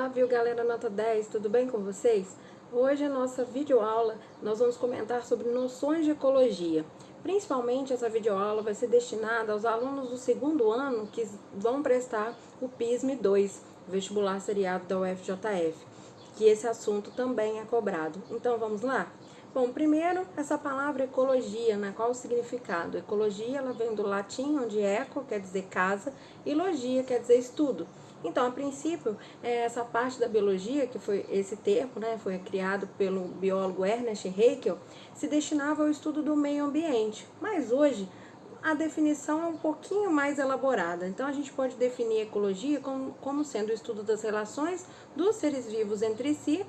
Olá, viu galera nota 10, tudo bem com vocês? Hoje a nossa videoaula nós vamos comentar sobre noções de ecologia. Principalmente essa videoaula vai ser destinada aos alunos do segundo ano que vão prestar o PISM 2, vestibular seriado da UFJF, que esse assunto também é cobrado. Então vamos lá? Bom, primeiro, essa palavra ecologia, né? Qual o significado? Ecologia, ela vem do latim, onde eco quer dizer casa, e logia quer dizer estudo. Então, a princípio, essa parte da biologia, que foi esse termo, né, foi criado pelo biólogo Ernest Haeckel, se destinava ao estudo do meio ambiente. Mas hoje, a definição é um pouquinho mais elaborada. Então, a gente pode definir ecologia como sendo o estudo das relações dos seres vivos entre si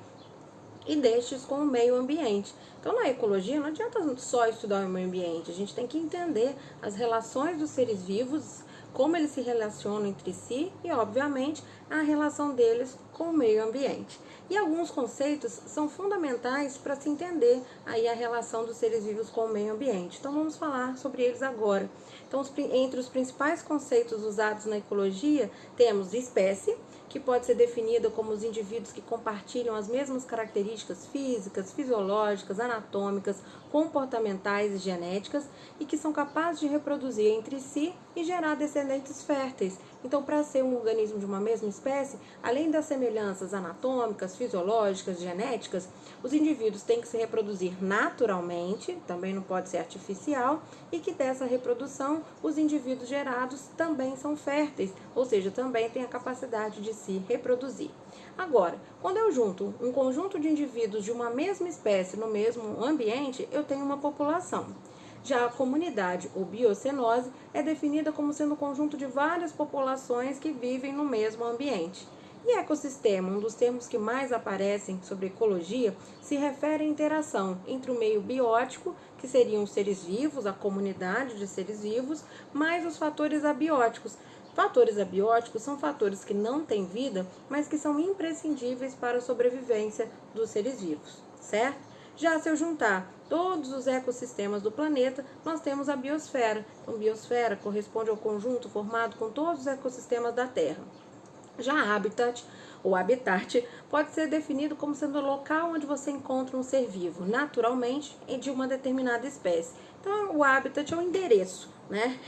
e destes com o meio ambiente. Então, na ecologia, não adianta só estudar o meio ambiente, a gente tem que entender as relações dos seres vivos, como eles se relacionam entre si e, obviamente, a relação deles com o meio ambiente. E alguns conceitos são fundamentais para se entender aí a relação dos seres vivos com o meio ambiente. Então, vamos falar sobre eles agora. Então, entre os principais conceitos usados na ecologia, temos espécie, que pode ser definida como os indivíduos que compartilham as mesmas características físicas, fisiológicas, anatômicas, comportamentais e genéticas e que são capazes de reproduzir entre si e gerar descendentes férteis. Então, para ser um organismo de uma mesma espécie, além das semelhanças anatômicas, fisiológicas, genéticas, os indivíduos têm que se reproduzir naturalmente, também não pode ser artificial, e que dessa reprodução os indivíduos gerados também são férteis, ou seja, também têm a capacidade de se reproduzir. Agora, quando eu junto um conjunto de indivíduos de uma mesma espécie no mesmo ambiente, eu tenho uma população. Já a comunidade ou biocenose é definida como sendo um conjunto de várias populações que vivem no mesmo ambiente. E ecossistema, um dos termos que mais aparecem sobre ecologia, se refere à interação entre o meio biótico, que seriam os seres vivos, a comunidade de seres vivos, mais os fatores abióticos. Fatores abióticos são fatores que não têm vida, mas que são imprescindíveis para a sobrevivência dos seres vivos, certo? Já se eu juntar todos os ecossistemas do planeta, nós temos a biosfera. Então, biosfera corresponde ao conjunto formado com todos os ecossistemas da Terra. Já habitat, ou habitat, pode ser definido como sendo o local onde você encontra um ser vivo, naturalmente, de uma determinada espécie. Então, o habitat é o endereço, né,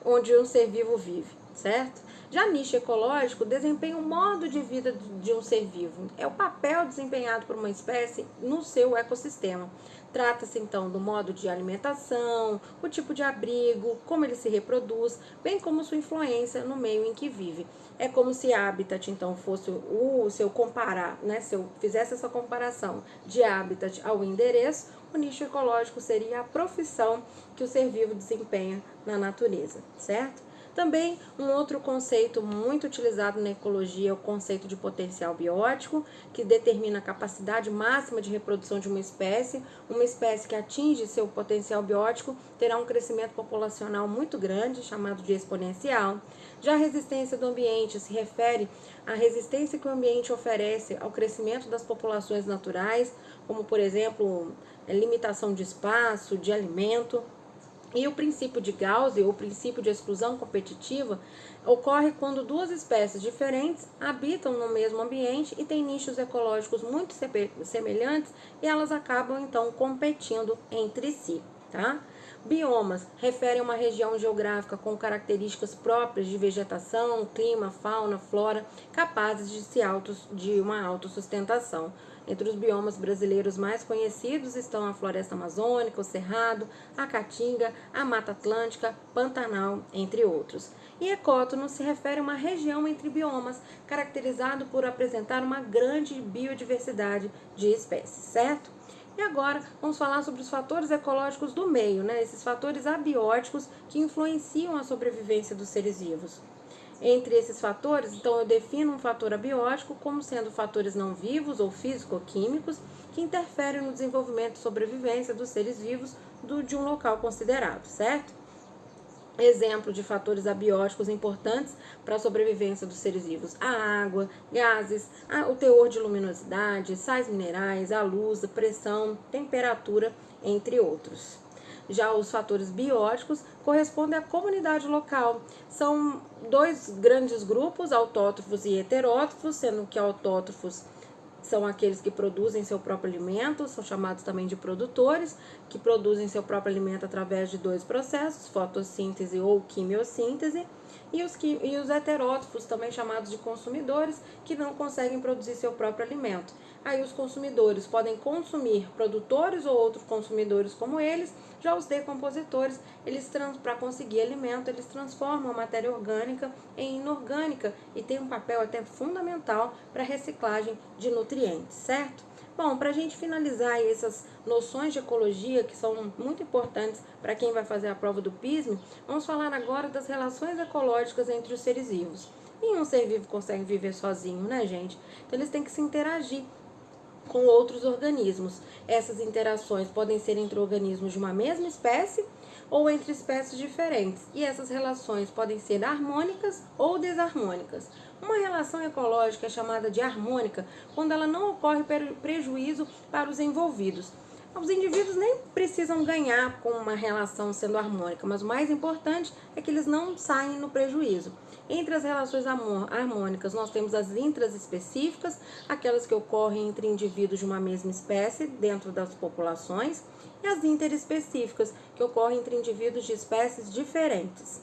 onde um ser vivo vive, certo? Já nicho ecológico desempenha o modo de vida de um ser vivo. É o papel desempenhado por uma espécie no seu ecossistema. Trata-se então do modo de alimentação, o tipo de abrigo, como ele se reproduz, bem como sua influência no meio em que vive. É como se habitat então fosse se eu comparar, né, se eu fizesse essa comparação de habitat ao endereço, o nicho ecológico seria a profissão que o ser vivo desempenha na natureza, certo? Também um outro conceito muito utilizado na ecologia é o conceito de potencial biótico, que determina a capacidade máxima de reprodução de uma espécie. Uma espécie que atinge seu potencial biótico terá um crescimento populacional muito grande, chamado de exponencial. Já a resistência do ambiente se refere à resistência que o ambiente oferece ao crescimento das populações naturais, como, por exemplo, limitação de espaço, de alimento. E o princípio de Gauss, ou o princípio de exclusão competitiva, ocorre quando duas espécies diferentes habitam no mesmo ambiente e têm nichos ecológicos muito semelhantes e elas acabam então competindo entre si, tá? Biomas referem a uma região geográfica com características próprias de vegetação, clima, fauna, flora, capazes de uma autossustentação. Entre os biomas brasileiros mais conhecidos estão a floresta amazônica, o cerrado, a caatinga, a mata atlântica, Pantanal, entre outros. E ecótono se refere a uma região entre biomas, caracterizado por apresentar uma grande biodiversidade de espécies, certo? E agora vamos falar sobre os fatores ecológicos do meio, né? Esses fatores abióticos que influenciam a sobrevivência dos seres vivos. Entre esses fatores, então, eu defino um fator abiótico como sendo fatores não vivos ou físico-químicos que interferem no desenvolvimento e sobrevivência dos seres vivos de um local considerado, certo? Exemplo de fatores abióticos importantes para a sobrevivência dos seres vivos: a água, gases, o teor de luminosidade, sais minerais, a luz, a pressão, temperatura, entre outros. Já os fatores bióticos correspondem à comunidade local. São dois grandes grupos, autótrofos e heterótrofos, sendo que autótrofos são aqueles que produzem seu próprio alimento, são chamados também de produtores, que produzem seu próprio alimento através de dois processos, fotossíntese ou quimiossíntese, e os heterótrofos, também chamados de consumidores, que não conseguem produzir seu próprio alimento. Aí os consumidores podem consumir produtores ou outros consumidores como eles. Já os decompositores, para conseguir alimento, eles transformam a matéria orgânica em inorgânica e tem um papel até fundamental para a reciclagem de nutrientes, certo? Bom, para a gente finalizar essas noções de ecologia que são muito importantes para quem vai fazer a prova do PISM, vamos falar agora das relações ecológicas entre os seres vivos. Nenhum ser vivo consegue viver sozinho, né, gente? Então eles têm que se interagir com outros organismos. Essas interações podem ser entre organismos de uma mesma espécie ou entre espécies diferentes, e essas relações podem ser harmônicas ou desarmônicas. Uma relação ecológica é chamada de harmônica quando ela não ocorre prejuízo para os envolvidos. Os indivíduos nem precisam ganhar com uma relação sendo harmônica, mas o mais importante é que eles não saem no prejuízo. Entre as relações harmônicas, nós temos as intraespecíficas, aquelas que ocorrem entre indivíduos de uma mesma espécie dentro das populações, e as interespecíficas, que ocorrem entre indivíduos de espécies diferentes.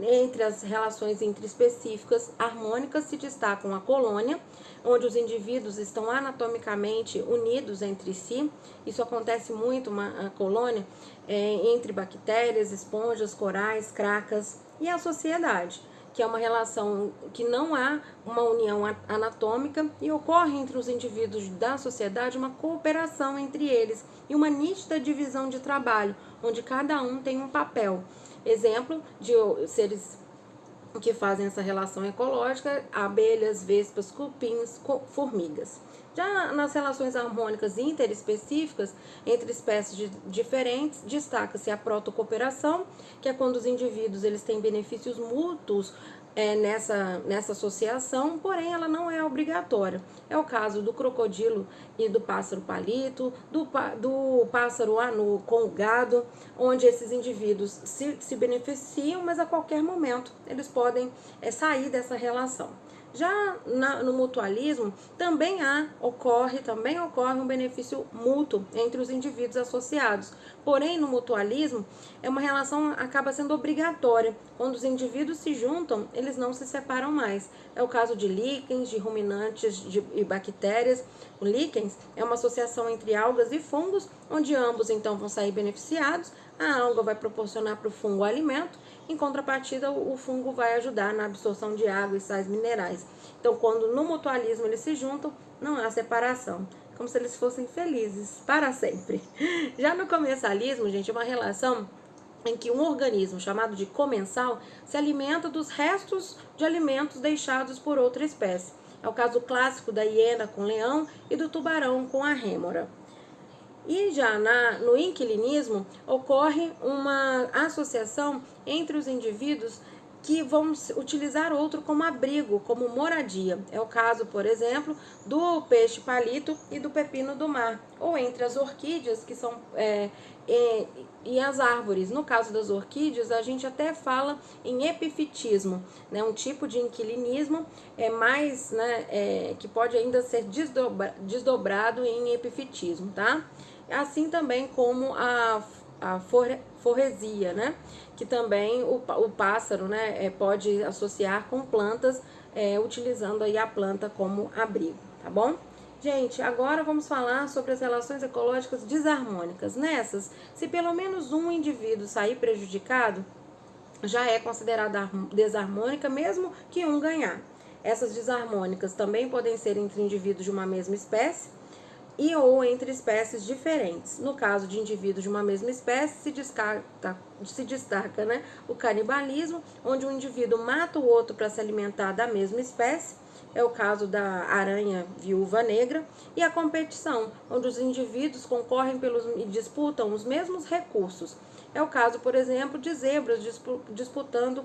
Entre as relações intraespecíficas harmônicas se destacam a colônia, onde os indivíduos estão anatomicamente unidos entre si. Isso acontece muito, a colônia, entre bactérias, esponjas, corais, cracas, e a sociedade, que é uma relação que não há uma união anatômica e ocorre entre os indivíduos da sociedade uma cooperação entre eles e uma nítida divisão de trabalho, onde cada um tem um papel. Exemplo de seres que fazem essa relação ecológica: abelhas, vespas, cupins, formigas. Já nas relações harmônicas interespecíficas entre espécies diferentes, destaca-se a protocooperação, que é quando os indivíduos eles têm benefícios mútuos nessa associação, porém ela não é obrigatória. É o caso do crocodilo e do pássaro palito, do pássaro anu com o gado, onde esses indivíduos se beneficiam, mas a qualquer momento eles podem sair dessa relação. Já no mutualismo também ocorre um benefício mútuo entre os indivíduos associados. Porém, no mutualismo, uma relação acaba sendo obrigatória. Quando os indivíduos se juntam, eles não se separam mais. É o caso de líquens, de ruminantes e bactérias. O líquens é uma associação entre algas e fungos, onde ambos então vão sair beneficiados. A alga vai proporcionar para o fungo alimento. Em contrapartida, o fungo vai ajudar na absorção de água e sais minerais. Então, quando no mutualismo eles se juntam, não há separação, como se eles fossem felizes para sempre. Já no comensalismo, gente, é uma relação em que um organismo chamado de comensal se alimenta dos restos de alimentos deixados por outra espécie. É o caso clássico da hiena com o leão e do tubarão com a rêmora. E já no inquilinismo ocorre uma associação entre os indivíduos que vão utilizar outro como abrigo, como moradia. É o caso, por exemplo, do peixe palito e do pepino do mar, ou entre as orquídeas, que são e as árvores. No caso das orquídeas, a gente até fala em epifitismo, né? Um tipo de inquilinismo que pode ainda ser desdobrado em epifitismo, tá? Assim também como a forresia, né? Que também o pássaro, né, pode associar com plantas, utilizando aí a planta como abrigo, tá bom? Gente, agora vamos falar sobre as relações ecológicas desarmônicas. Nessas, se pelo menos um indivíduo sair prejudicado, já é considerada desarmônica, mesmo que um ganhar. Essas desarmônicas também podem ser entre indivíduos de uma mesma espécie, ou entre espécies diferentes. No caso de indivíduos de uma mesma espécie, se destaca né, o canibalismo, onde um indivíduo mata o outro para se alimentar da mesma espécie. É o caso da aranha viúva negra. E a competição, onde os indivíduos concorrem e disputam os mesmos recursos. É o caso, por exemplo, de zebras disputando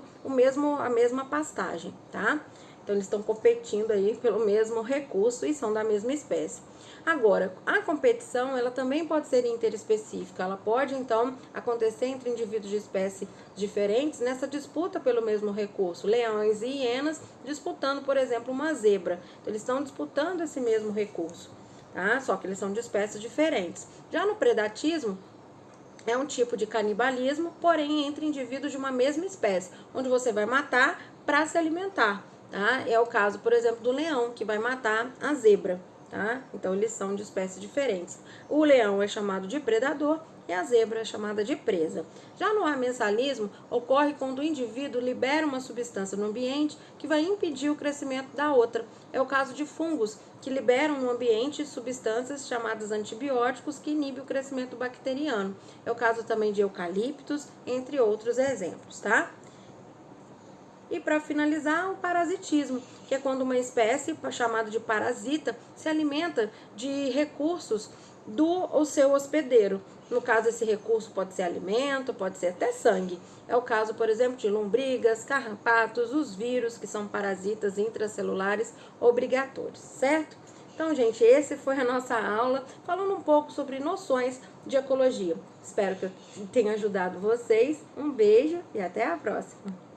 a mesma pastagem, tá? Então, eles estão competindo aí pelo mesmo recurso e são da mesma espécie. Agora, a competição, ela também pode ser interespecífica. Ela pode, então, acontecer entre indivíduos de espécies diferentes nessa disputa pelo mesmo recurso. Leões e hienas disputando, por exemplo, uma zebra. Então, eles estão disputando esse mesmo recurso, tá? Só que eles são de espécies diferentes. Já no predatismo, é um tipo de canibalismo, porém entre indivíduos de uma mesma espécie, onde você vai matar para se alimentar, tá? É o caso, por exemplo, do leão, que vai matar a zebra, tá? Então, eles são de espécies diferentes. O leão é chamado de predador e a zebra é chamada de presa. Já no amensalismo, ocorre quando o indivíduo libera uma substância no ambiente que vai impedir o crescimento da outra. É o caso de fungos, que liberam no ambiente substâncias chamadas antibióticos que inibem o crescimento bacteriano. É o caso também de eucaliptos, entre outros exemplos, tá? E para finalizar, o parasitismo, que é quando uma espécie, chamada de parasita, se alimenta de recursos do seu hospedeiro. No caso, esse recurso pode ser alimento, pode ser até sangue. É o caso, por exemplo, de lombrigas, carrapatos, os vírus, que são parasitas intracelulares obrigatórios, certo? Então, gente, esse foi a nossa aula, falando um pouco sobre noções de ecologia. Espero que eu tenha ajudado vocês. Um beijo e até a próxima!